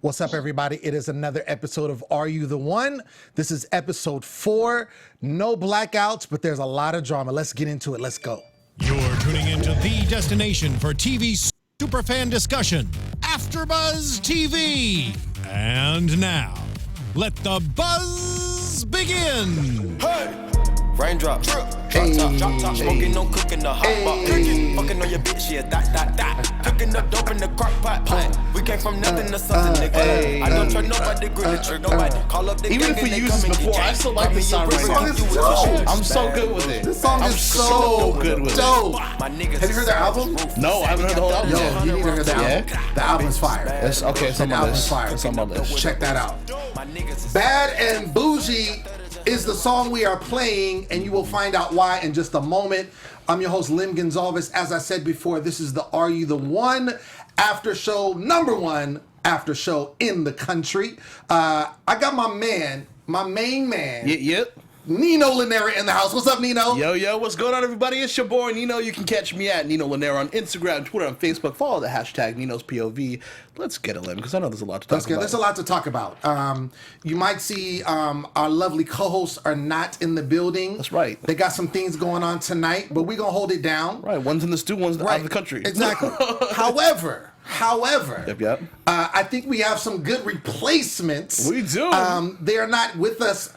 What's up, everybody? It is another episode of Are You the One? This is episode 4. No blackouts, but there's a lot of drama. Let's get into it. Let's go. You're tuning into the destination for TV superfan discussion, AfterBuzz TV. And now, let the buzz begin. Hey! Raindrop, drop top, smoking, no cooking the hot pot. Fucking on your bitch, yeah, that. Cooking up dope in the crock pot. We came from nothing to something, nigga. I don't trust nobody, grip the trick, nobody. Call up the even if we used this before, I still like this song right now. I'm so good with it. This song is so good with dope. it. Have you heard their album? No, I haven't heard the whole album. Yo, you need to hear the album. Yeah? The album's fire. It's okay. It's on The my album's list. fire. It's on my list. Check that out. Bad and Bougie is the song we are playing, and you will find out why in just a moment. I'm your host, Lem Gonsalves. As I said before, this is the Are You the One after show, #1 after show in the country. I got my main man, Yep. Nino llanera in the house. What's up, Nino? Yo, what's going on, everybody? It's your boy Nino. You can catch me at Nino Llanera on Instagram, Twitter, and Facebook. Follow the hashtag Nino's POV. Let's get it, Lem, because I know there's a lot to talk about. There's a lot to talk about. You might see our lovely co-hosts are not in the building. That's right. They got some things going on tonight, but we're going to hold it down. Right, one's in the stew, one's out of the country. Exactly. However, Yep. I think we have some good replacements. We do. They are not with us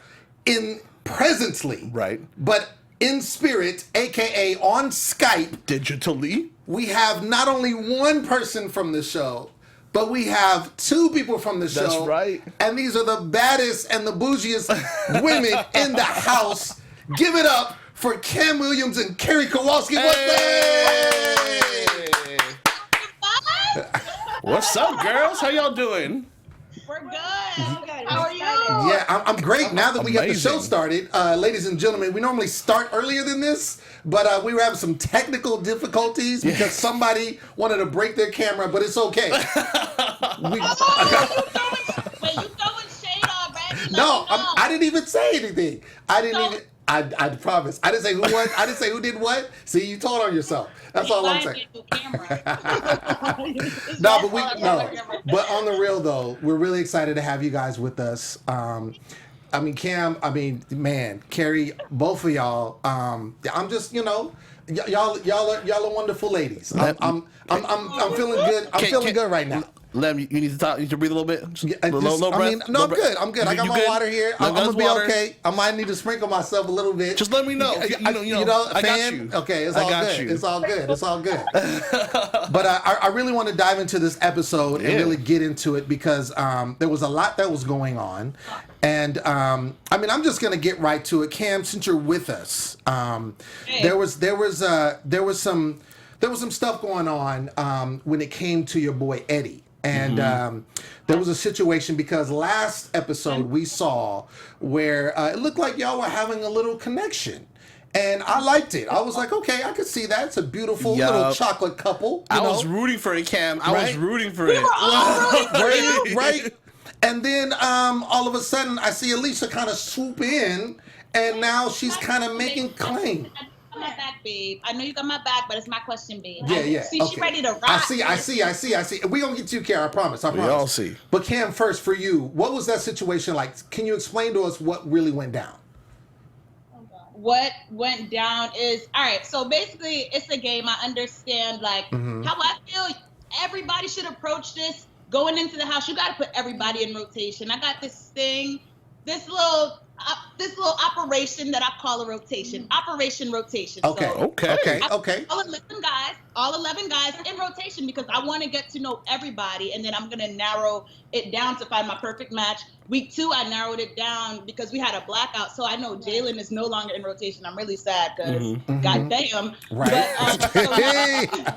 presently. Right. But in spirit, aka on Skype, Digitally. we have not only one person from the show, but we have 2 people from the show. That's right. And these are the baddest and the bougiest women in the house. Give it up for Kam Williams and Kari Kowalski. What's up, girls? How y'all doing? We're good. How are you? Yeah, I'm great. Now that we got the show Amazing. started, ladies and gentlemen, we normally start earlier than this, but we were having some technical difficulties because somebody wanted to break their camera, but it's okay. Wait, you throwing shade already? No, I didn't even say anything. I promise. I didn't say who what. I didn't say who did what. See, you told on yourself. That's all I'm saying. But on the real though, we're really excited to have you guys with us. I mean, Kam, man, Carrie, both of y'all. I'm just, y'all are wonderful ladies. I'm feeling good. I'm feeling good right now. Lem, you need to talk. You need to breathe a little bit. Yeah, I'm good. I'm good. I got my water here. I'm gonna be okay. I might need to sprinkle myself a little bit. Just let me know. I got you. Okay, it's all good. It's all good. It's all good. But I really want to dive into this episode and really get into it because there was a lot that was going on, and I'm just gonna get right to it. Kam, since you're with us, there was some stuff going on when it came to your boy Eddie. And there was a situation because last episode we saw where it looked like y'all were having a little connection. And I liked it. I was like, okay, I could see that. It's a beautiful little chocolate couple. I was rooting for it, Kam. I was rooting for it. Right? And then all of a sudden I see Alicia kind of swoop in and now she's kind of making claim. My back, babe. I know you got my back, but it's my question, babe. Yeah. See, okay. She ready to rock. I see. We gonna get to you, Kara. I promise. We all see. But Kam, first for you, what was that situation like? Can you explain to us what really went down? What went down is all right. So basically, it's a game. I understand, like how I feel. Everybody should approach this going into the house. You got to put everybody in rotation. I got this thing, this little operation that I call a rotation. Operation rotation. Okay. So Okay. All 11 guys in rotation because I want to get to know everybody, and then I'm gonna narrow it down to find my perfect match. Week 2, I narrowed it down because we had a blackout, so I know Jalen is no longer in rotation. I'm really sad because goddamn. Right. But,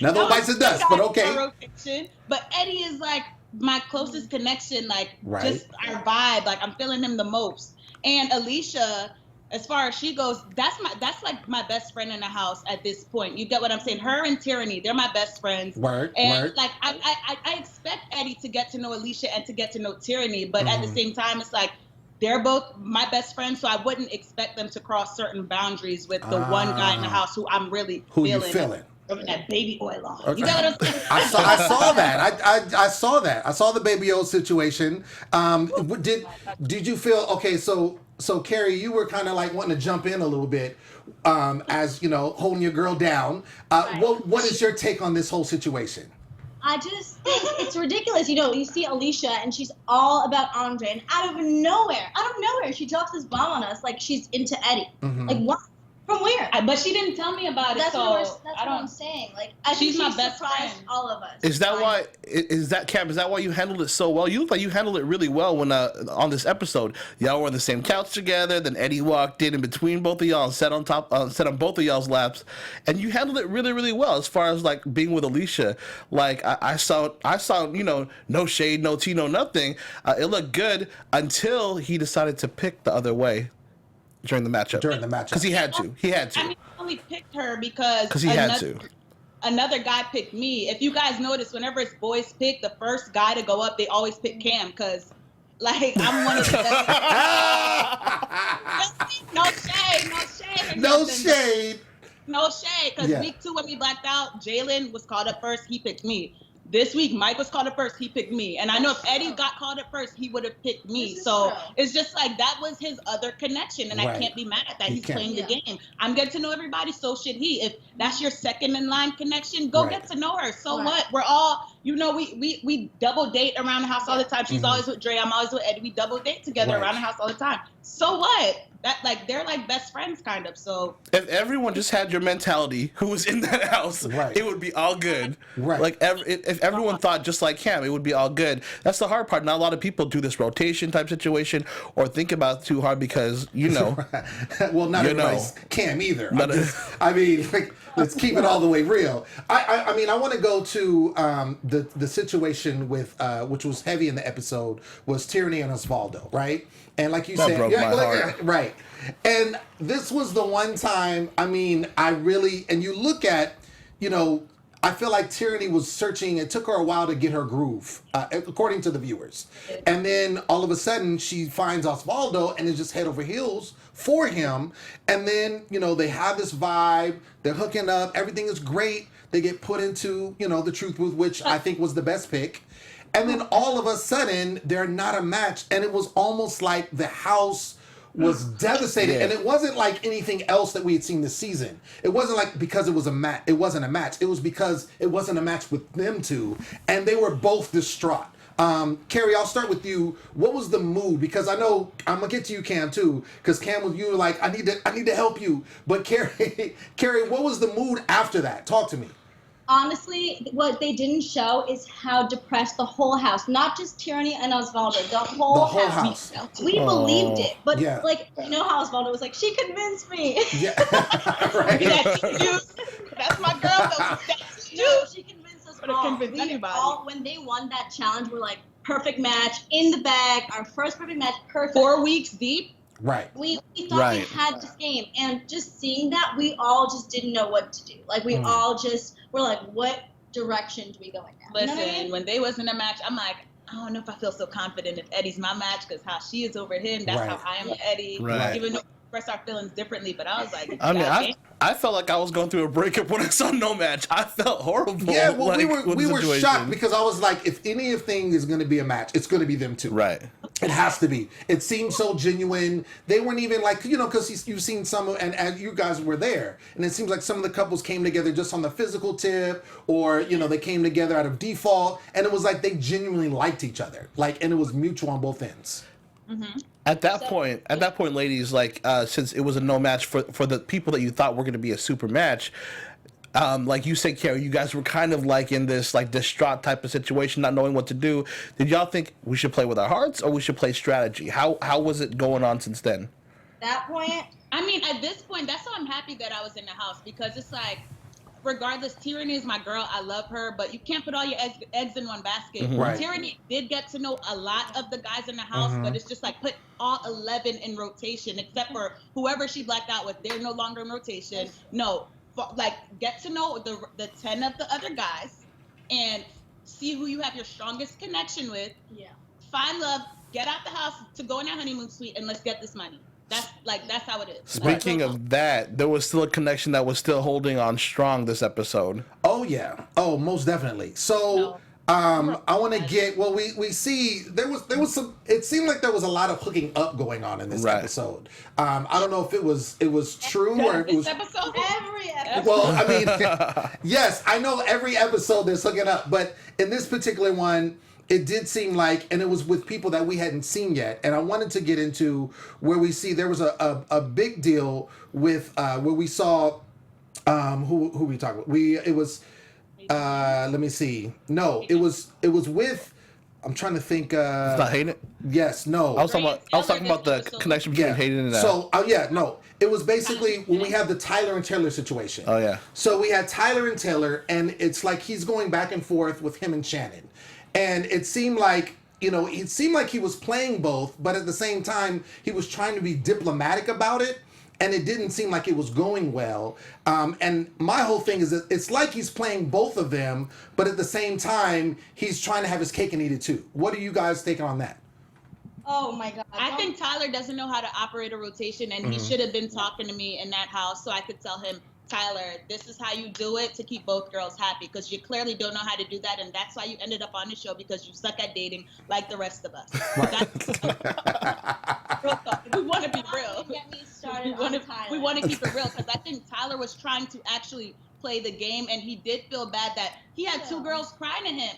Another bites of dust, but okay. Rotation. But Eddie is like my closest connection, like just our vibe. Like I'm feeling him the most. And Alicia, as far as she goes, that's like my best friend in the house at this point. You get what I'm saying? Her and Tyranny, they're my best friends. Like I expect Eddie to get to know Alicia and to get to know Tyranny, but at the same time, it's like they're both my best friends, so I wouldn't expect them to cross certain boundaries with the one guy in the house who I'm really feeling. rubbing that baby oil on. You got what I'm saying? I saw that. I saw that. I saw the baby oil situation. Did you feel okay? So Carrie, you were kind of like wanting to jump in a little bit, as you know, holding your girl down. Right. What is your take on this whole situation? I just think it's ridiculous. You know, you see Alicia and she's all about Andre, and out of nowhere, she drops this bomb on us like she's into Eddie. Mm-hmm. Like what? From where? But she didn't tell me about it. That's so what I'm saying. Like I think She's my best surprised friend. all of us. Is that why? Is that Kam? Is that why you handled it so well? You look like you handled it really well when on this episode. Y'all were on the same couch together. Then Eddie walked in between both of y'all and sat on both of y'all's laps, and you handled it really, really well. As far as like being with Alicia, like I saw, you know, no shade, no tea, no nothing. It looked good until he decided to pick the other way during the matchup. Because he had to. I mean, I only picked her because he had to. Another guy picked me. If you guys notice, whenever it's boys pick, the first guy to go up, they always pick Kam because, like, I'm one of the No shade. No shade. Because week 2 when we blacked out, Jalen was called up first. He picked me. This week, Mike was called up first. He picked me. And I know if Eddie got called up first, he would have picked me. So it's just like that was his other connection. And I can't be mad at that. He's playing the game. I'm getting to know everybody. So should he. If that's your second in line connection, go get to know her. So what? We're all, you know, we double date around the house all the time. She's always with Dre. I'm always with Eddie. We double date together around the house all the time. So what? That, like, they're like best friends kind of. So if everyone just had your mentality who was in that house, it would be all good. Like if everyone thought just like Kam, it would be all good. That's the hard part. Not a lot of people do this rotation type situation or think about it too hard because, you know. Well, not everybody's Kam either. I mean, like, let's keep it all the way real. I mean, I want to go to the situation with which was heavy in the episode was Tyranny and Osvaldo, right? And like you said, broke my heart. Right. And this was the one time, I mean, and you look at, you know, I feel like Tyranny was searching. It took her a while to get her groove, according to the viewers. And then all of a sudden she finds Osvaldo and is just head over heels for him. And then, you know, they have this vibe. They're hooking up. Everything is great. They get put into, you know, the truth booth, which I think was the best pick. And then all of a sudden, they're not a match. And it was almost like the house was devastated. And it wasn't like anything else that we had seen this season. It wasn't like because it was a match. It wasn't a match. It was because it wasn't a match with them two. And they were both distraught. Carrie, I'll start with you. What was the mood? Because I know I'm gonna get to you, Kam, too. Because Kam, you were like, I need to help you. But Carrie, what was the mood after that? Talk to me. Honestly, what they didn't show is how depressed the whole house, not just Tyranny and Osvaldo, the whole house. We believed it, but like, you know how Osvaldo was like, she convinced me. Yeah, right. That's my girl, though. She convinced us all. When they won that challenge, we're like, perfect match, in the bag, our first perfect match, perfect. 4 weeks deep. Right. We thought we had this game, and just seeing that, we all just didn't know what to do. Like, we all just were like, what direction do we go in now? Listen, you know what I mean? when they was in a match, I'm like, I don't know if I feel so confident if Eddie's my match, because how she is over him, that's how I am with Eddie. Right. Even though we express our feelings differently, but I was like, I mean, I felt like I was going through a breakup when I saw no match. I felt horrible. Yeah, well, we were shocked because I was like, if anything is going to be a match, it's going to be them two. Right. It has to be. It seemed so genuine. They weren't even like, you know, because you've seen some, and you guys were there, and it seems like some of the couples came together just on the physical tip, or, you know, they came together out of default, and it was like they genuinely liked each other, like, and it was mutual on both ends. Mm-hmm. At that point, ladies, like, since it was a no match for the people that you thought were going to be a super match, like you said, Carrie, you guys were kind of like in this like distraught type of situation, not knowing what to do. Did y'all think we should play with our hearts or we should play strategy? How was it going on since then? That point, I mean, at this point, that's why I'm happy that I was in the house, because it's like, regardless, Tyranny is my girl. I love her, but you can't put all your eggs in one basket. Mm-hmm. Right. Tyranny did get to know a lot of the guys in the house, but it's just like put all 11 in rotation, except for whoever she blacked out with. They're no longer in rotation. No, like, get to know the 10 of the other guys and see who you have your strongest connection with. Yeah. Find love, get out the house to go in that honeymoon suite, and let's get this money. That's how it is. Speaking of that, there was still a connection that was still holding on strong this episode. Oh yeah. Oh, most definitely. So I want to get we see there was some. It seemed like there was a lot of hooking up going on in this episode. I don't know if it was true or it was every episode. Well, I mean, yes, I know every episode there's hooking up, but in this particular one, it did seem like, and it was with people that we hadn't seen yet. And I wanted to get into where we see there was a big deal with where we saw who we talking about. It was let me see. No, it was with. I'm trying to think. It's not Hayden. Yes, no. I was talking about the connection between Hayden and. So no. It was basically when we have the Tyler and Taylor situation. Oh yeah. So we had Tyler and Taylor, and it's like he's going back and forth with him and Shannon, and it seemed like he was playing both, but at the same time he was trying to be diplomatic about it. And it didn't seem like it was going well. And my whole thing is that it's like he's playing both of them, but at the same time, he's trying to have his cake and eat it too. What do you guys think on that? Oh my God. I think Tyler doesn't know how to operate a rotation, and he should have been talking to me in that house so I could tell him, Tyler, this is how you do it to keep both girls happy, because you clearly don't know how to do that, and that's why you ended up on the show, because you suck at dating like the rest of us. We want to be real. Get me started on Tyler. We want to keep it real, because I think Tyler was trying to actually play the game, and he did feel bad that he had two girls crying to him,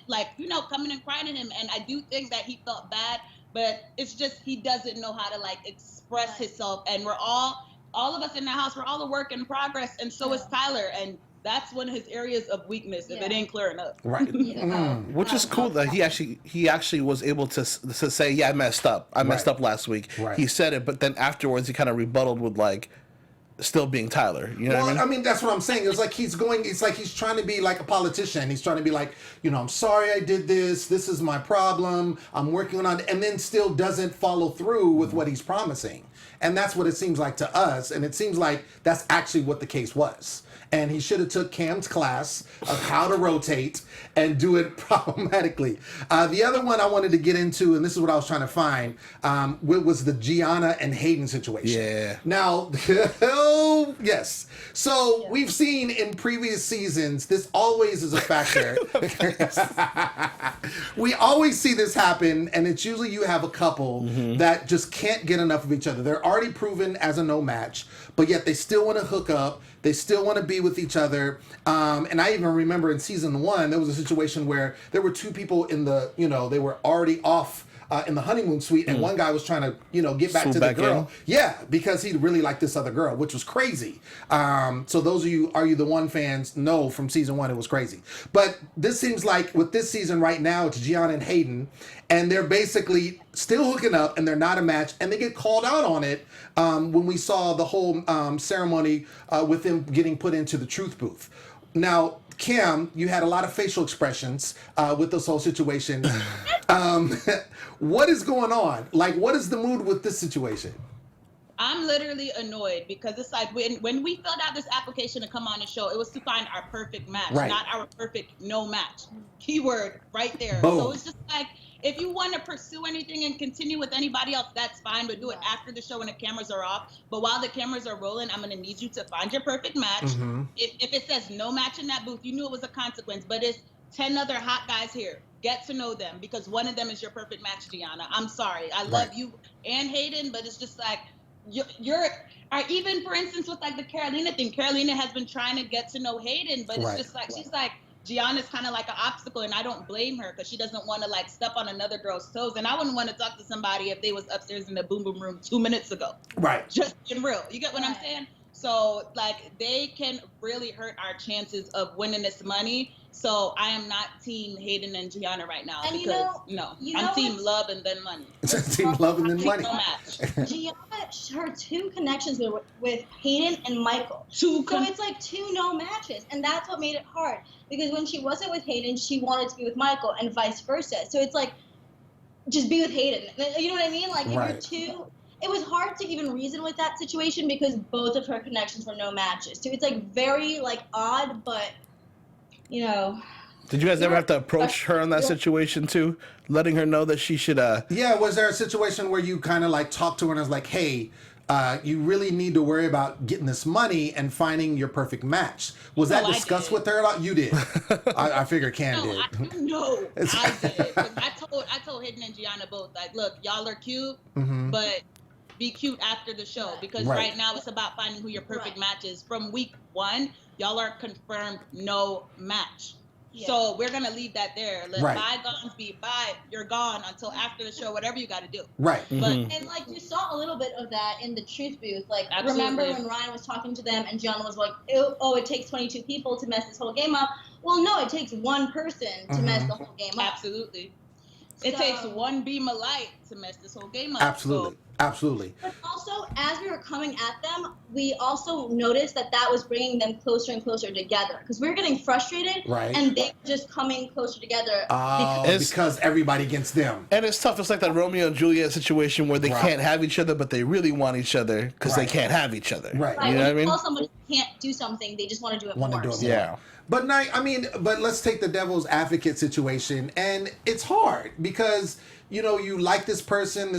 coming and crying to him, and I do think that he felt bad, but it's just he doesn't know how to express himself, and we're all of us in the house, we're all a work in progress, and so is Tyler, and that's one of his areas of weakness if it ain't clear enough. Right. Which is cool that he actually was able to say, yeah, I messed up. I messed up last week. Right. He said it, but then afterwards he kind of rebutted with still being Tyler. You know what I mean? I mean, that's what I'm saying. It's like he's trying to be like a politician. He's trying to be like, I'm sorry I did this. This is my problem. I'm working on it. And then still doesn't follow through with what he's promising. And that's what it seems like to us. And it seems like that's actually what the case was. And he should have took Kam's class of how to rotate and do it problematically. The other one I wanted to get into, and this is what I was trying to find, was the Giana and Hayden situation. Yeah. Now, yes. So we've seen in previous seasons, this always is a factor. We always see this happen, and it's usually you have a couple that just can't get enough of each other. They're already proven as a no match, but yet they still want to hook up. They still want to be with each other. And I even remember in season 1, there was a situation where there were two people in the, they were already off in the honeymoon suite, and one guy was trying to, get back to the girl. Yeah, because he really liked this other girl, which was crazy. So those of you, Are You the One fans know from season 1, it was crazy. But this seems like with this season right now, it's Giana and Hayden, and they're basically still hooking up, and they're not a match, and they get called out on it when we saw the whole ceremony with them getting put into the truth booth. Now, Kam, you had a lot of facial expressions with this whole situation. What is going on? What is the mood with this situation? I'm literally annoyed because it's like when we filled out this application to come on the show, it was to find our perfect match, not our perfect no match. Keyword right there. Boom. So it's just like, if you want to pursue anything and continue with anybody else, that's fine, but do it after the show when the cameras are off. But while the cameras are rolling, I'm going to need you to find your perfect match. If it says no match in that booth, you knew it was a consequence, but it's 10 other hot guys here. Get to know them, because one of them is your perfect match, Giana. I'm sorry. I love you and Hayden, but it's just like, or even for instance with the Carolina thing. Carolina has been trying to get to know Hayden, but it's just like, she's like, Giana's kind of like an obstacle, and I don't blame her because she doesn't want to step on another girl's toes. And I wouldn't want to talk to somebody if they was upstairs in the boom boom room 2 minutes ago. Right. Just in real. You get what I'm saying? So they can really hurt our chances of winning this money. So I am not team Hayden and Giana right now, and I'm team love and then money. Team love and then money. Giana, her two connections were with Hayden and Michael. So it's like two no matches, and that's what made it hard. Because when she wasn't with Hayden, she wanted to be with Michael, and vice versa. So it's like, just be with Hayden. You know what I mean? If you're two, it was hard to even reason with that situation because both of her connections were no matches. So it's very odd, but Did you guys ever have to approach her in that situation too, letting her know that she should? Yeah, was there a situation where you kind of talked to her and was like, hey, you really need to worry about getting this money and finding your perfect match. Was that discussed with her at all? You did. I figured Kam did. I did. 'Cause I told Hayden and Giana both, like, look, y'all are cute, but be cute after the show, because right now it's about finding who your perfect match is. From week 1, y'all are confirmed no match. Yeah. So we're gonna leave that there. Let bygones be bye. You're gone until after the show. Whatever you got to do. Right. But and like you saw a little bit of that in the truth booth. Like remember when Ryan was talking to them and Gianna was like, "Oh, it takes 22 people to mess this whole game up." Well, no, it takes one person to mess the whole game up. Absolutely. It takes one beam of light to mess this whole game up. Absolutely. So. Absolutely. But also, as we were coming at them, we also noticed that was bringing them closer and closer together. Because we were getting frustrated, and they were just coming closer together. Because everybody against them. And it's tough. It's like that Romeo and Juliet situation where they can't have each other, but they really want each other because they can't have each other. Right. You know what I mean? Tell somebody can't do something, they just want to do it more. Yeah. But but let's take the devil's advocate situation, and it's hard because you like this person,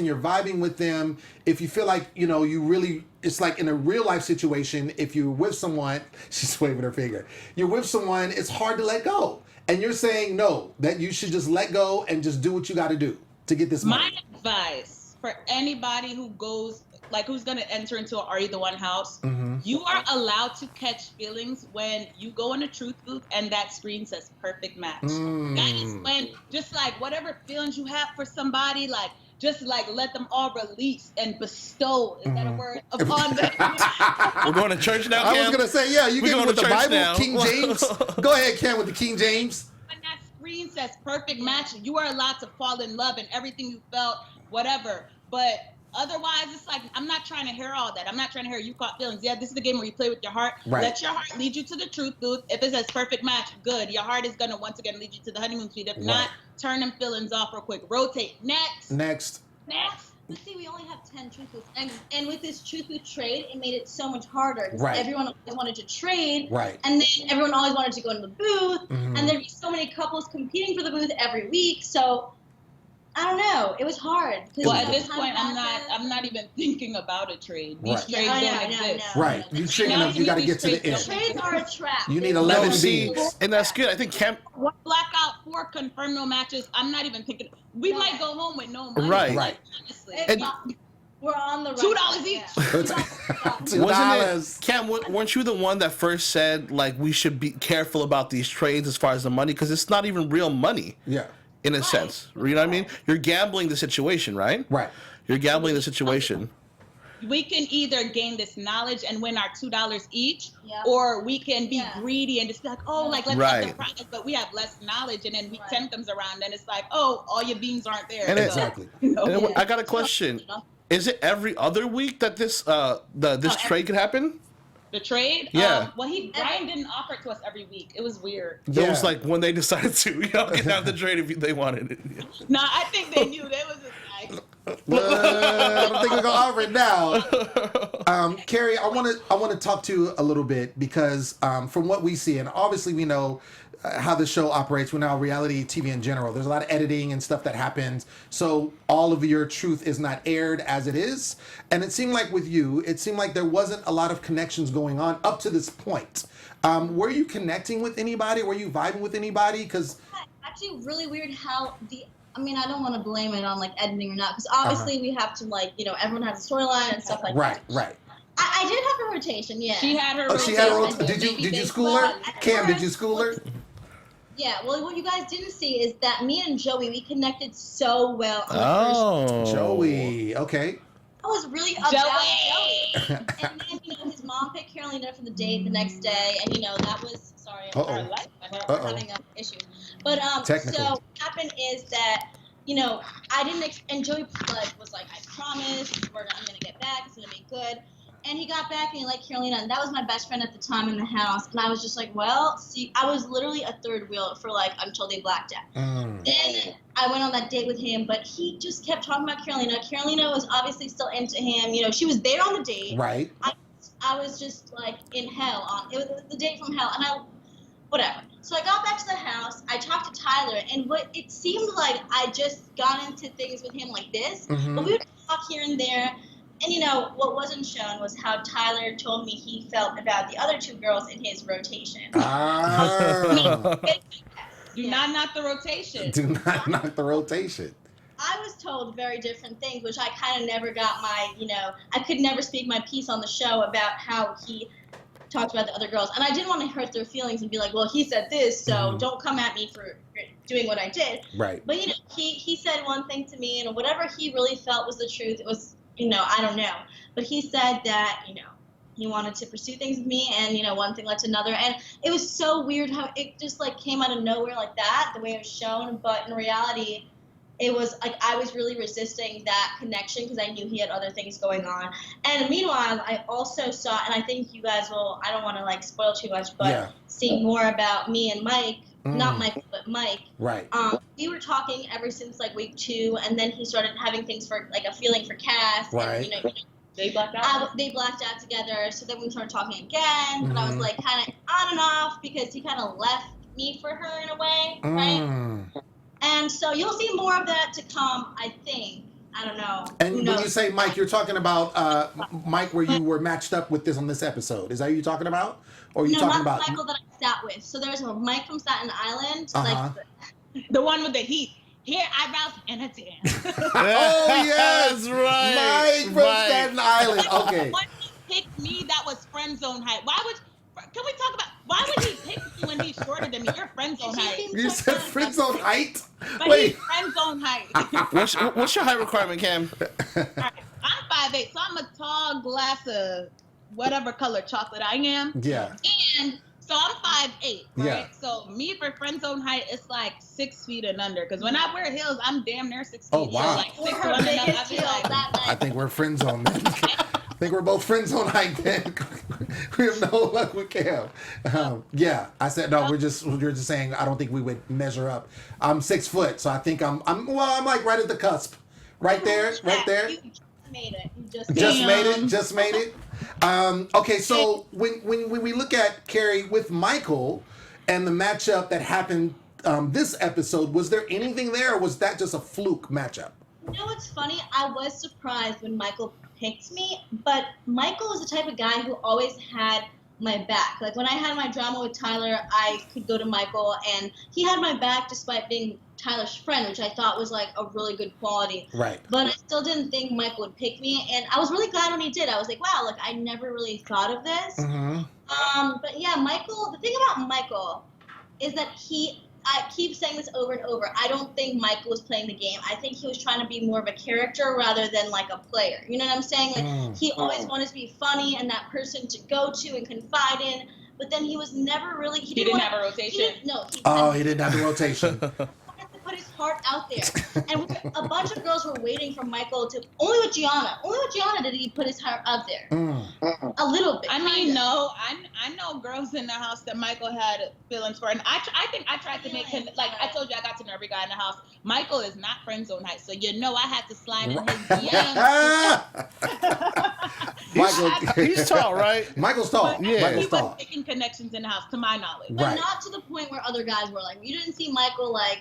you're vibing with them. If you feel like you really, it's like in a real life situation. If you're with someone, she's waving her finger. You're with someone, it's hard to let go, and you're saying no, that you should just let go and just do what you got to do to get this money. My advice for anybody who goes, who's going to enter into Are You the One house, you are allowed to catch feelings when you go in a truth booth and that screen says perfect match. That is when, just whatever feelings you have for somebody, just let them all release and bestow, is that a word, upon them. We're going to church now, Kam? I was going to say, you get with the Bible, now. King James. Go ahead, Kam, with the King James. When that screen says perfect match, you are allowed to fall in love and everything you felt, whatever. But otherwise, it's I'm not trying to hear all that. I'm not trying to hear you caught feelings. Yeah, this is the game where you play with your heart. Right. Let your heart lead you to the truth booth. If it says perfect match, good. Your heart is going to once again lead you to the honeymoon suite. If not, turn them feelings off real quick. Rotate. Next. But see, we only have 10 truth booths. And with this truth booth trade, it made it so much harder. Right. Everyone always wanted to trade. Right. And then everyone always wanted to go into the booth. And there'd be so many couples competing for the booth every week. So I don't know. It was hard. Well, at this point, I'm not even thinking about a trade. These trades don't exist. Right. You got to get to the end. Trades are a trap. You need 11 beats. And that's good. I think Kam... Blackout 4 confirmed no matches. I'm not even thinking. We might go home with no money. Right. Honestly. We're on the right. $2 each. $2. Wasn't it, Kam, weren't you the one that first said, we should be careful about these trades as far as the money? Because it's not even real money. Yeah. In a sense, you know what I mean? You're gambling the situation, right? Right. You're gambling the situation. We can either gain this knowledge and win our $2 each, or we can be greedy and just be let's get the product, but we have less knowledge, and then week 10 comes around and it's all your beans aren't there. And exactly. And I got a question. Is it every other week that this trade could happen? The trade? Yeah. Brian didn't offer it to us every week. It was weird. Yeah. It was when they decided to, could have the trade if they wanted it. No, I think they knew. They was just I don't think we're gonna offer it now. Carrie, I want to talk to you a little bit because from what we see, and obviously we know how the show operates. We know reality TV in general. There's a lot of editing and stuff that happens, so all of your truth is not aired as it is. And it seemed like with you, there wasn't a lot of connections going on up to this point. Were you connecting with anybody? Were you vibing with anybody? Because actually, really weird how I don't want to blame it on editing or not, because obviously we have to everyone has a storyline and stuff like that. Right. I did have a rotation, yeah. She had her rotation. She had a rotation. Did you school her? Kam, did you school her? Yeah, well, what you guys didn't see is that me and Joey, we connected so well on the first Joey, okay. I was really about Joey. And then, his mom picked Carolina for the date the next day, and, that was, sorry, we're having an issue. But, so what happened is that, I didn't, and Joey was like, I promise, I'm going to get back, it's going to be good. And he got back and he liked Carolina, and that was my best friend at the time in the house. And I was just like, well, see, I was literally a third wheel for until they blacked out. Then I went on that date with him, but he just kept talking about Carolina. Carolina was obviously still into him. She was there on the date. Right. I was just in hell. It was the date from hell, and whatever. So I got back to the house. I talked to Tyler, and it seemed like I just got into things with him like this. But we would talk here and there. And you know, what wasn't shown was how Tyler told me he felt about the other two girls in his rotation. Ah. Do not knock the rotation. Do not knock the rotation. I was told very different things, which I kind of never got my, you know, I could never speak my piece on the show about how he talked about the other girls. And I didn't want to hurt their feelings and be like, well, he said this, so don't come at me for doing what I did. Right. But, you know, he said one thing to me, and whatever he really felt was the truth. It was, you know, I don't know. But he said that, you know, he wanted to pursue things with me, and, you know, one thing led to another. And it was so weird how it just, like, came out of nowhere like that, the way it was shown. But in reality, it was like I was really resisting that connection because I knew he had other things going on. And meanwhile, I also saw, and I think you guys will, I don't want to like spoil too much, but see more about me and Mike, not Michael, but Mike. Right. We were talking ever since like week 2, and then he started having things for like a feeling for Cass. Right. And, you know, they blacked out. They blacked out together. So then we started talking again, and I was like kind of on and off because he kind of left me for her in a way, right? And so you'll see more of that to come, I think. I don't know. And when you say Mike, you're talking about Mike where you were matched up with this on this episode. Is that who you're talking about? Or are you talking about Michael that I sat with. So there's a Mike from Staten Island. The one with the heat. Hair, eyebrows, and a tan. Oh, yes. right. Mike from Staten Island. Okay. When he picked me, that was friend zone height. Can we talk about, why would he pick me when he's shorter than me? You're friend zone height. You said friend zone height? But Wait. he's friend zone height. What's your height requirement, Kam? All right, I'm 5'8", so I'm a tall glass of whatever color chocolate I am. Yeah. And so I'm 5'8", right? Yeah. So me for friend zone height, it's like 6 feet and under. Because when I wear heels, I'm damn near 6 feet. Oh, wow. So like 6 foot and up, I'd be like, I think we're friend zone then. I think we're both friend zone height then. We have no luck with Kam. Yeah, I said no. You're just saying I don't think we would measure up. I'm 6 foot, so I think I'm like right at the cusp, right there. You just made it. Just made it. Okay, so when we look at Carrie with Michael and the matchup that happened this episode, was there anything there, or was that just a fluke matchup? You know what's funny? I was surprised when Michael picked me, but Michael was the type of guy who always had my back. Like when I had my drama with Tyler, I could go to Michael, and he had my back despite being Tyler's friend, which I thought was like a really good quality. Right. But I still didn't think Michael would pick me, and I was really glad when he did. I was like, wow, like I never really thought of this. But yeah, Michael. The thing about Michael is that I keep saying this over and over. I don't think Michael was playing the game. I think he was trying to be more of a character rather than like a player. You know what I'm saying? Like he always wanted to be funny and that person to go to and confide in. But then he was never really. He didn't have a rotation. He didn't have the rotation. Put his heart out there, and a bunch of girls were waiting for Michael to. Only with Giana did he put his heart out there. A little bit. I mean, no, I know girls in the house that Michael had feelings for, and I think I tried to make him, like I told you, I got to know every guy in the house. Michael is not friend zone height, so I had to slide in his DMs. Michael, he's tall, right? Michael's tall. But Yeah, Michael's he tall. was making connections in the house, to my knowledge. But not to the point where other guys were. Like, you didn't see Michael, like,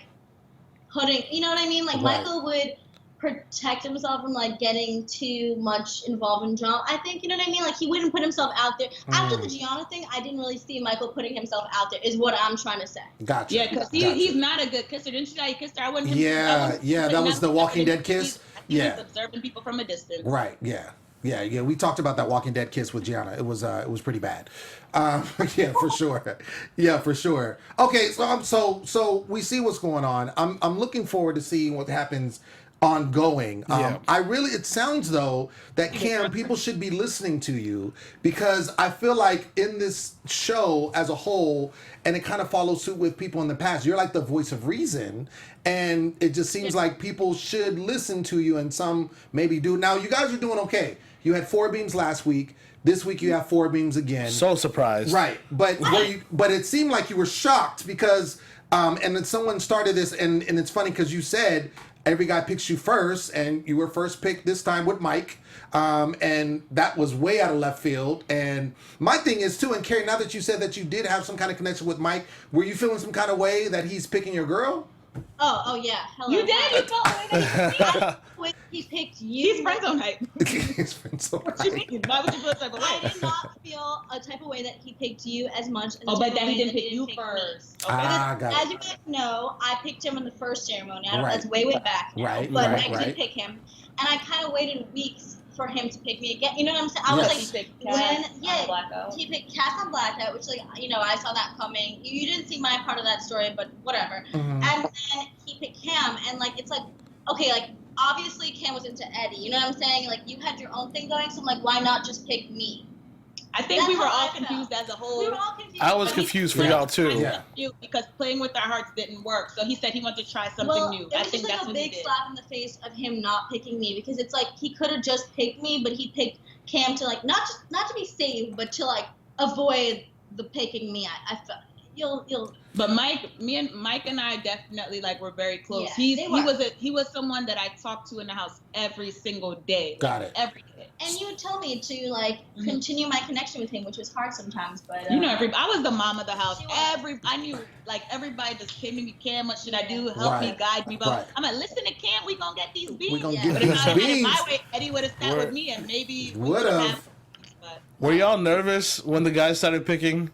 putting, you know what I mean? Like, Michael would protect himself from, like, getting too much involved in drama. I think, you know what I mean? Like, he wouldn't put himself out there. After the Giana thing, I didn't really see Michael putting himself out there, is what I'm trying to say. Gotcha. Yeah, because he's not a good kisser. Didn't you know he kissed her? I wouldn't. That was the Walking Dead kiss. He was observing people from a distance. Right, yeah. We talked about that Walking Dead kiss with Giana. It was pretty bad. Yeah, for sure. Yeah, for sure. Okay, so we see what's going on. I'm looking forward to seeing what happens ongoing. It sounds though that Kam, people should be listening to you, because I feel like in this show as a whole, and it kind of follows suit with people in the past, you're like the voice of reason, and it just seems like people should listen to you, and some maybe do. Now you guys are doing okay. You had 4 beams last week. This week you have 4 beams again. So surprised. Right. But but it seemed like you were shocked because and then someone started this, and it's funny because you said every guy picks you first, and you were first picked this time with Mike. And that was way out of left field. And my thing is too, and Carrie, now that you said that you did have some kind of connection with Mike, were you feeling some kind of way that he's picking your girl? Oh yeah. Hello. You did? You felt like he picked you. He's friend zone hype. He's friend zone What you mean? Why would you feel the type of way? I did not feel a type of way that he picked you as much. As but then he didn't pick you first. Okay. Got as it. you guys know, I picked him in the first ceremony. I know that's way back now. Right, but right, I did pick him, and I kind of waited weeks for him to pick me again. You know what I'm saying? I was like, he picked Cass on Blackout, which I saw that coming. You didn't see my part of that story, but whatever. Mm-hmm. And then he picked Kam, and it's like, okay, obviously Kam was into Eddie. You know what I'm saying? You had your own thing going, so I'm like, why not just pick me? I think we were all confused as a whole. We were all confused. I was confused for y'all too. Yeah. Because playing with our hearts didn't work. So he said he wanted to try something new. I think that's a big slap in the face of him not picking me, because it's like he could have just picked me, but he picked Kam to not to be safe, but to avoid the picking me. I felt you'll. But Mike and I definitely were very close. Yeah, he was someone that I talked to in the house every single day. Got it. Every day. And you would tell me to continue my connection with him, which was hard sometimes. But I was the mom of the house. I knew everybody just came to me, Kam, what should I do? Help me, guide me. But I'm like, listen to Kam, we gonna get these beans. We gonna Yeah. get But these if I had it beans. my way, Eddie would have sat with me, and maybe we Would would've have. had- Were y'all nervous when the guys started picking?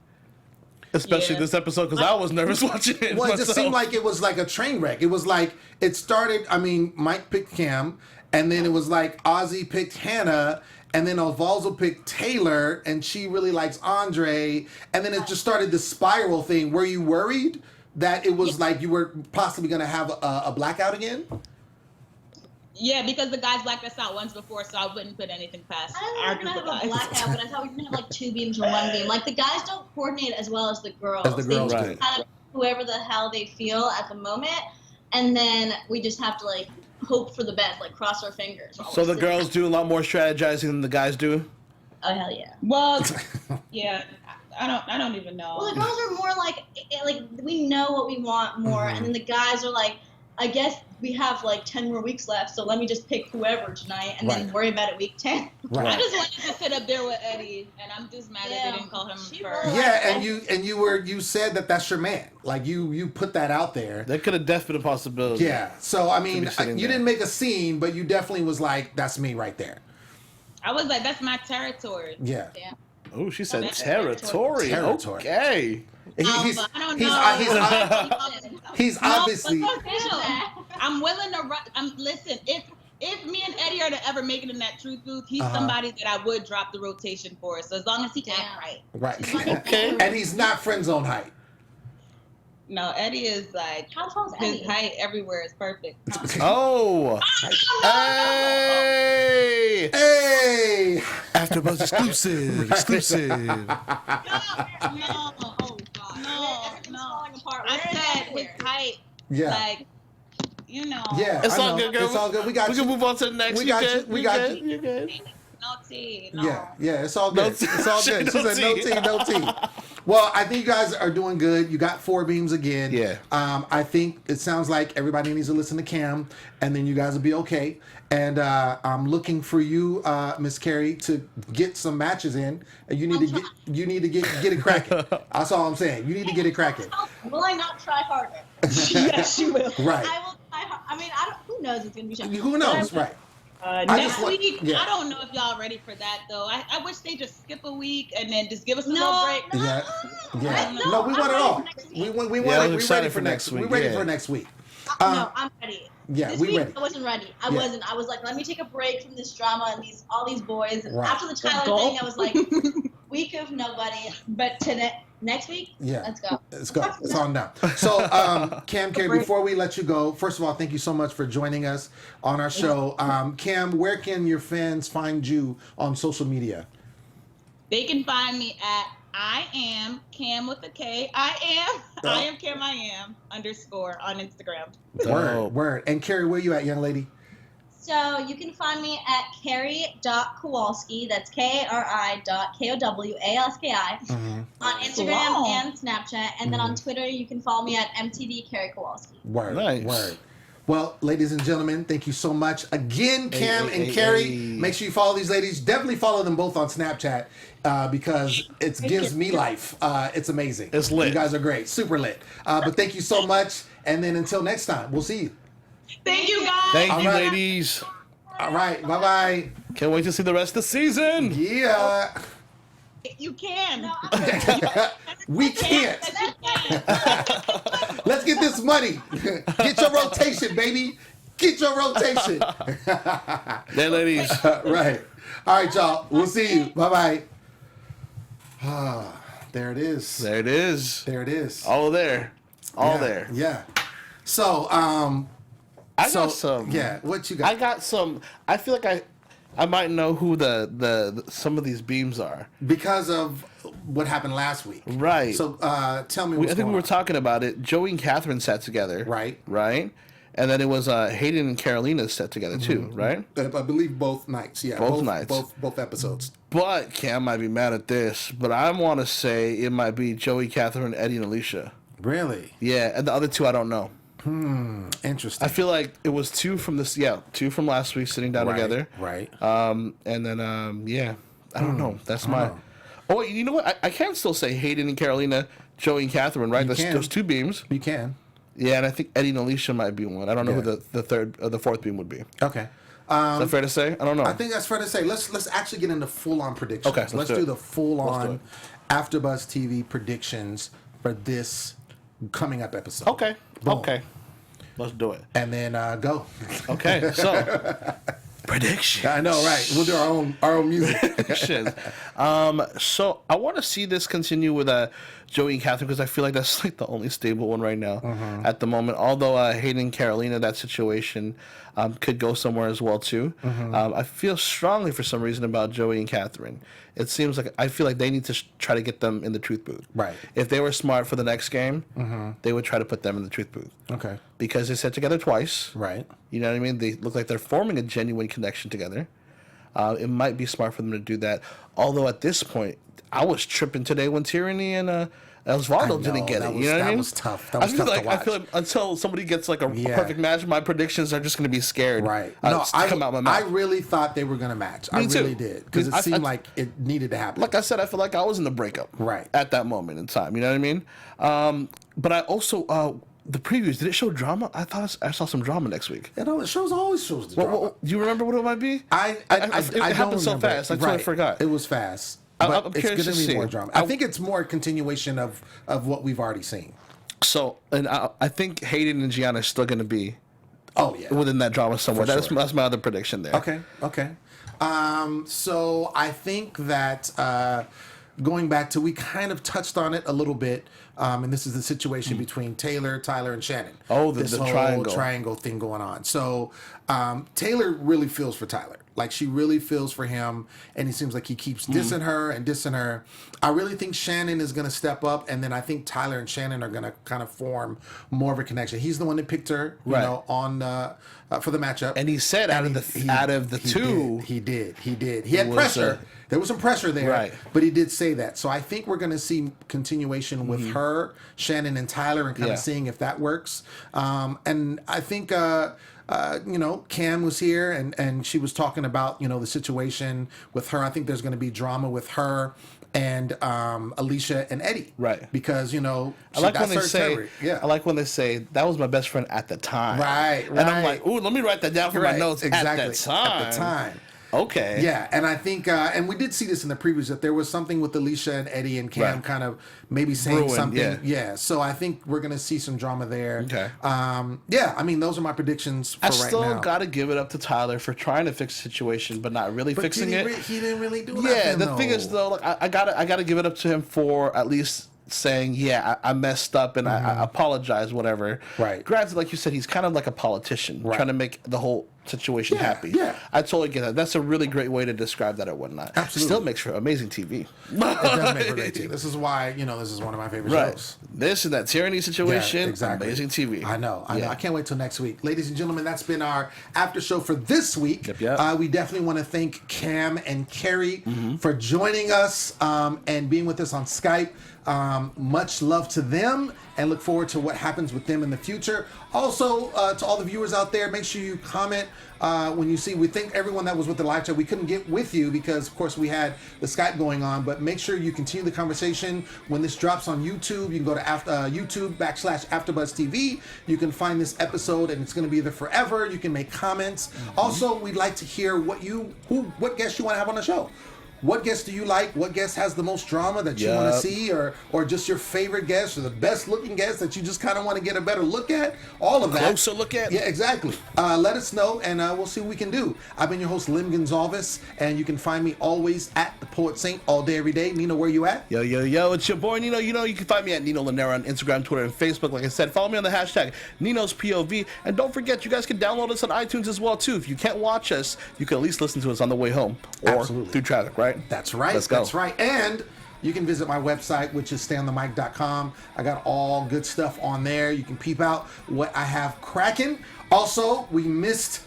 Especially this episode, because I was nervous watching it. Well, it just seemed like it was like a train wreck. It was like it started. I mean, Mike picked Kam, and then it was like Ozzy picked Hannah, and then Osvaldo picked Taylor, and she really likes Andre, and then it just started this spiral thing. Were you worried that it was like you were possibly going to have a blackout again? Yeah, because the guys blacked us out once before, so I wouldn't put anything past I didn't know we were gonna have a blackout, but I thought we were gonna have 2 beams or 1 beam. The guys don't coordinate as well as the girls. They just right. kind of whoever the hell they feel at the moment, and then we just have to hope for the best, cross our fingers. So the girls do a lot more strategizing than the guys do? Oh hell yeah. Well, yeah, I don't even know. Well, the girls are more we know what we want more, and then the guys are I guess we have 10 more weeks left, so let me just pick whoever tonight and then worry about it week 10. Right. I just wanted to sit up there with Eddie, and I'm just mad that they didn't call him first. Yeah, and you said that's your man. You put that out there. That could have definitely been a possibility. Yeah. So I mean, you there. didn't make a scene, but you definitely was that's me right there. I was like, that's my territory. Yeah. Oh, she said territory. Territory. Okay. He's I don't know. he's obviously. I'm willing to. Listen. If me and Eddie are to ever make it in that truth booth, he's somebody that I would drop the rotation for. So as long as he can act right. Right. Okay. And he's not friend zone height. No, Eddie is How tall is his Eddie? height everywhere is perfect. Oh. Hey. Hey. AfterBuzz exclusive. No. Oh God. No. I said his height. Yeah. Yeah. It's I all know. good, girl. It's all good. We got We you. can move on to the next. We got you. We got you. You're good. No tea. No. Yeah. It's all good. It's all good. She No said no tea. tea, no tea. Well, I think you guys are doing good. You got 4 beams again. Yeah. I think it sounds like everybody needs to listen to Kam, and then you guys will be okay. And I'm looking for you, Miss Kari, to get some matches in. And you need to get it cracking. That's all I'm saying. You need to get it cracking. Will I not try harder? Yes, she will. Right. I will try hard. I mean, who knows what's gonna be shown. Who knows? Right. Next week, I don't know if y'all ready for that though. I wish they just skip a week and then just give us a little break. Yeah. No, we want it all. We ready for next week. We're ready for next week. No, I'm ready. Yeah, this we week, ready. I wasn't ready. I wasn't. I was like, let me take a break from this drama and all these boys. And Right. after the Tyler thing, I was like, week of nobody. But next week, let's go. Let's go. It's on now. So, Kam, Kari, before we let you go, first of all, thank you so much for joining us on our show. Kam, where can your fans find you on social media? They can find me at I am Kam with a K. I am Kam __ on Instagram. Word. And Carrie, where you at, young lady? So you can find me at Carrie.Kowalski. That's KRI.KOWALSKI on Instagram and Snapchat. And then on Twitter, you can follow me at MTV Kari Kowalski. Word. Nice. Word. Well, ladies and gentlemen, thank you so much. Again, Kam and Carrie, make sure you follow these ladies. Definitely follow them both on Snapchat because it gives me life. It's amazing. It's lit. You guys are great. Super lit. But thank you so much. And then until next time, we'll see you. Thank you, guys. Thank you, ladies. All right. Bye-bye. Can't wait to see the rest of the season. Yeah. You can. We can't. Let's get this money. Get your rotation, baby. Get your rotation. There, ladies. Right. All right, y'all. We'll see you. Bye-bye. There it is. There it is. There it is. All there. All there. Yeah. So, I got some. Yeah. What you got? I got some. I feel like I might know who the some of these beams are because of what happened last week. Right. So tell me. I think we were talking about it. Joey and Catherine sat together. Right. Right. And then it was Hayden and Carolina sat together too. Right. I believe both nights. Yeah. Both nights. Both episodes. But Kam might be mad at this, but I want to say it might be Joey, Catherine, Eddie, and Alicia. Really? Yeah, and the other two I don't know. Interesting. I feel like it was two from last week sitting down together. Right. And then I don't know. That's my. know. Oh, wait, you know what? I can still say Hayden and Carolina, Joey and Catherine, right? Those two beams. You can. Yeah, and I think Eddie and Alicia might be one. I don't know who the third or the fourth beam would be. Okay. Is that fair to say? I don't know. I think that's fair to say. Let's actually get into full-on predictions. Okay, let's do the full-on AfterBuzz TV predictions for this coming up episode. Okay. Boom. Okay. Let's do it. And then go. Okay. So predictions. I know, right? We'll do our own music. Predictions. So I want to see this continue with Joey and Catherine because I feel like that's like the only stable one right now at the moment. Although Hayden and Carolina, that situation could go somewhere as well too. I feel strongly for some reason about Joey and Catherine. It seems like I feel like they need to try to get them in the truth booth. Right. If they were smart for the next game, they would try to put them in the truth booth. Okay. Because they sat together twice. Right. You know what I mean? They look like they're forming a genuine connection together. It might be smart for them to do that. Although at this point, I was tripping today when Tyranny and Osvaldo didn't get it. You know what I mean? That was tough. That was tough to watch. I feel like until somebody gets like a perfect match, my predictions are just going to be scared. Right. Come out my mouth. I really thought they were going to match. I really did. Because it seemed like it needed to happen. Like I said, I feel like I was in the breakup. Right. At that moment in time. You know what I mean? But I also... the previews, did it show drama? I thought I saw some drama next week. You know, it always shows the drama. Do you remember what it might be? It happened so fast. I totally forgot. It was fast. I'm But it's curious going to to be see. more drama. I think it's more a continuation of what we've already seen. So, and I think Hayden and Giana are still going to be within that drama somewhere. For That's sure. my other prediction there. Okay. So I think that going back to, we kind of touched on it a little bit, and this is the situation between Taylor, Tyler, and Shannon. Oh, this the whole triangle thing going on. So Taylor really feels for Tyler. Like, she really feels for him, and it seems like he keeps dissing her. I really think Shannon is going to step up, and then I think Tyler and Shannon are going to kind of form more of a connection. He's the one that picked her, you know, on for the matchup. And he said out of the two, he did. He had pressure. There was some pressure there, right? But he did say that. So I think we're going to see continuation with her, Shannon, and Tyler, and kind of seeing if that works. And I think. Kam was here and she was talking about, the situation with her. I think there's going to be drama with her and Alicia and Eddie. Right. Because, I like when they say that was my best friend at the time. Right. And I'm like, ooh, let me write that down for my notes. Exactly. At the time. Okay. Yeah, and I think, and we did see this in the previews, that there was something with Alicia and Eddie and Kam kind of maybe saying something. Yeah, so I think we're going to see some drama there. Okay. Those are my predictions for right now. I still got to give it up to Tyler for trying to fix the situation, but not really fixing it. He didn't really do that. Yeah, the thing is, though, I gotta give it up to him for at least saying, I messed up and I apologize, whatever. Right. Granted, like you said, he's kind of like a politician, trying to make the whole situation happy. Yeah. I totally get that. That's a really great way to describe that or whatnot. Absolutely. Still makes for amazing TV. It does make for great TV. This is why, this is one of my favorite shows. This and that Tyranny situation, exactly. amazing TV. I know. I can't wait till next week. Ladies and gentlemen, that's been our after show for this week. Yep. We definitely want to thank Kam and Carrie for joining us and being with us on Skype. Much love to them. and look forward to what happens with them in the future. Also, to all the viewers out there, make sure you comment when you see. We thank everyone that was with the live chat. We couldn't get with you because, of course, we had the Skype going on, but make sure you continue the conversation. When this drops on YouTube, you can go to YouTube.com/AfterBuzz TV. You can find this episode, and it's going to be there forever. You can make comments. Also, we'd like to hear what guests you want to have on the show. What guest do you like? What guest has the most drama that you want to see, or just your favorite guest, or the best looking guest that you just kind of want to get a better look at? All of that. Closer look at. Yeah, exactly. Let us know, and we'll see what we can do. I've been your host, Lem Gonsalves, and you can find me always at the Poet Saint all day, every day. Nino, where you at? Yo, it's your boy Nino. You know, you can find me at Nino Llanera on Instagram, Twitter, and Facebook. Like I said, follow me on the hashtag Nino's POV, and don't forget, you guys can download us on iTunes as well too. If you can't watch us, you can at least listen to us on the way home or through traffic, right? That's right. Let's go. That's right. And you can visit my website, which is stayonthemic.com. I got all good stuff on there. You can peep out what I have cracking. Also, we missed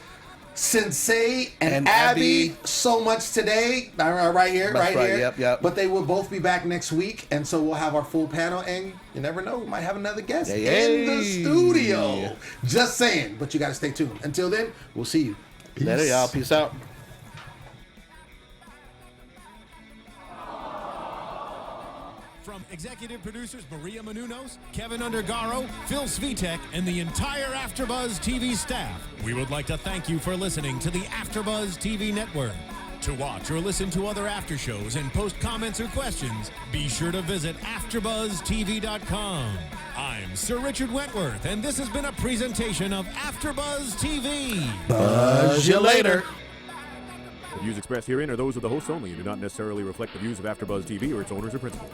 Sensei and Abby so much today. Right here. Yep. But they will both be back next week, and so we'll have our full panel, and you never know, we might have another guest in the studio. Just saying. But you got to stay tuned. Until then, we'll see you. Peace. Later, y'all. Peace out. From executive producers Maria Menounos, Kevin Undergaro, Phil Svitek, and the entire AfterBuzz TV staff, we would like to thank you for listening to the AfterBuzz TV network. To watch or listen to other after shows and post comments or questions, be sure to visit AfterBuzzTV.com. I'm Sir Richard Wentworth, and this has been a presentation of AfterBuzz TV. Buzz you later. The views expressed herein are those of the hosts only and do not necessarily reflect the views of AfterBuzz TV or its owners or principals.